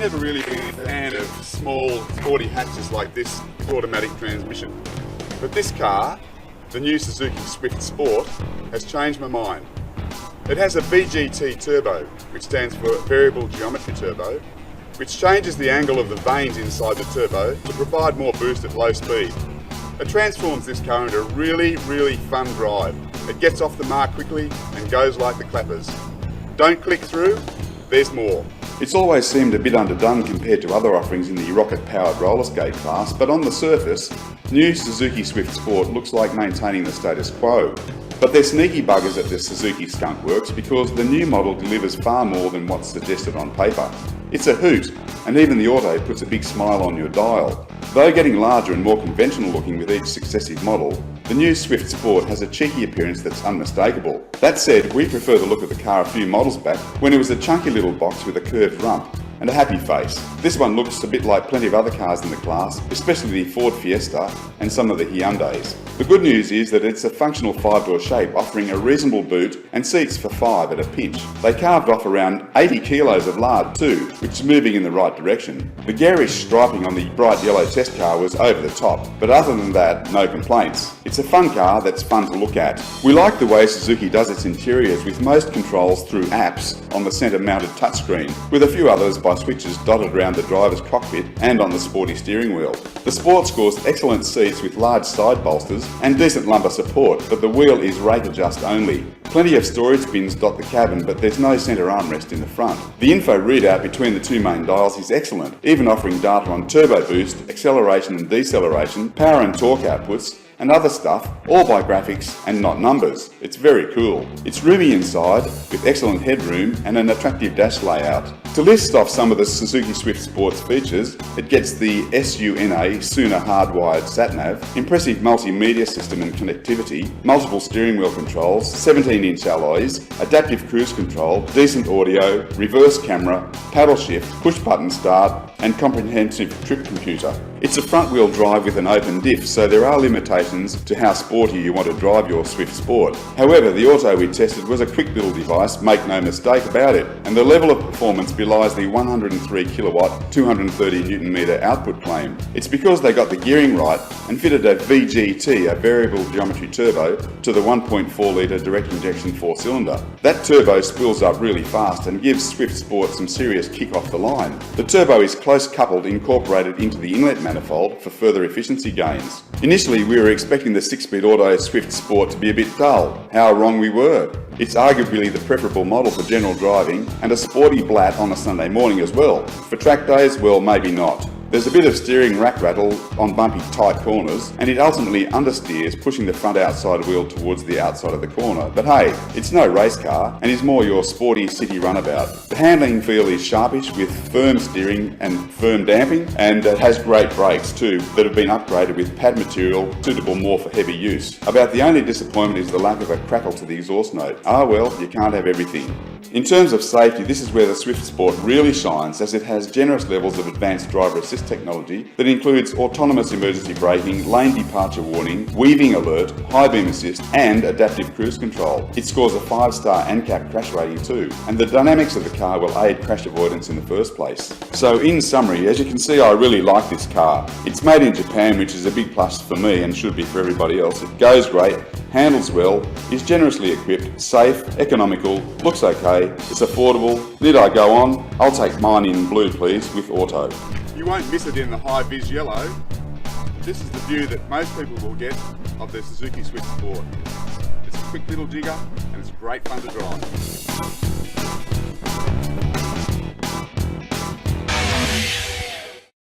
never really been a fan of small, sporty hatches like this with automatic transmission. But this car, the new Suzuki Swift Sport, has changed my mind. It has a VGT turbo, which stands for Variable Geometry Turbo, which changes the angle of the vanes inside the turbo to provide more boost at low speed. It transforms this car into a really fun drive. It gets off the mark quickly and goes like the clappers. Don't click through, there's more. It's always seemed a bit underdone compared to other offerings in the rocket-powered roller skate class, but on the surface, new Suzuki Swift Sport looks like maintaining the status quo. But they're sneaky buggers at the Suzuki Skunk Works because the new model delivers far more than what's suggested on paper. It's a hoot, and even the Auto puts a big smile on your dial. Though getting larger and more conventional looking with each successive model, the new Swift Sport has a cheeky appearance that's unmistakable. That said, we prefer the look of the car a few models back when it was a chunky little box with a curved rump and a happy face. This one looks a bit like plenty of other cars in the class, especially the Ford Fiesta and some of the Hyundais. The good news is that it's a functional 5-door shape offering a reasonable boot and seats for 5 at a pinch. They carved off around 80 kilos of lard too, which is moving in the right direction. The garish striping on the bright yellow test car was over the top, but other than that, no complaints. It's a fun car that's fun to look at. We like the way Suzuki does its interiors with most controls through apps on the centre mounted touchscreen, with a few others by switches dotted around the driver's cockpit and on the sporty steering wheel. The Sport scores excellent seats with large side bolsters and decent lumbar support, but the wheel is rake adjust only. Plenty of storage bins dot the cabin, but there's no centre armrest in the front. The info readout between the two main dials is excellent, even offering data on turbo boost, acceleration and deceleration, power and torque outputs, and other stuff, all by graphics and not numbers. It's very cool. It's roomy inside, with excellent headroom and an attractive dash layout. To list off some of the Suzuki Swift Sport's features, it gets the SUNA hardwired sat-nav, impressive multimedia system and connectivity, multiple steering wheel controls, 17-inch alloys, adaptive cruise control, decent audio, reverse camera, paddle shift, push-button start, and comprehensive trip computer. It's a front-wheel drive with an open diff, so there are limitations to how sporty you want to drive your Swift Sport. However, the Auto we tested was a quick little device, make no mistake about it, and the level of performance belies the 103 kilowatt, 230 newton metre output claim. It's because they got the gearing right and fitted a VGT, a variable geometry turbo, to the 1.4 litre direct injection 4-cylinder. That turbo spools up really fast and gives Swift Sport some serious kick off the line. The turbo is close coupled incorporated into the inlet manifold for further efficiency gains. Initially we were expecting the 6-speed Auto Swift Sport to be a bit dull. How wrong we were. It's arguably the preferable model for general driving and a sporty blat on a Sunday morning as well. For track days, well, maybe not. There's a bit of steering rack rattle on bumpy tight corners, and it ultimately understeers, pushing the front outside wheel towards the outside of the corner. But hey, it's no race car and is more your sporty city runabout. The handling feel is sharpish with firm steering and firm damping, and it has great brakes too that have been upgraded with pad material suitable more for heavy use. About the only disappointment is the lack of a crackle to the exhaust note. Ah well, you can't have everything. In terms of safety, this is where the Swift Sport really shines, as it has generous levels of advanced driver assist technology that includes autonomous emergency braking, lane departure warning, weaving alert, high beam assist and adaptive cruise control. It scores a 5-star ANCAP crash rating too, and the dynamics of the car will aid crash avoidance in the first place. So in summary, as you can see, I really like this car. It's made in Japan, which is a big plus for me and should be for everybody else. It goes great, handles well, is generously equipped, safe, economical, looks okay, it's affordable. Need I go on? I'll take mine in blue please, with Auto. You won't miss it in the high-vis yellow. This is the view that most people will get of the Suzuki Swift Sport. It's a quick little jigger and it's great fun to drive.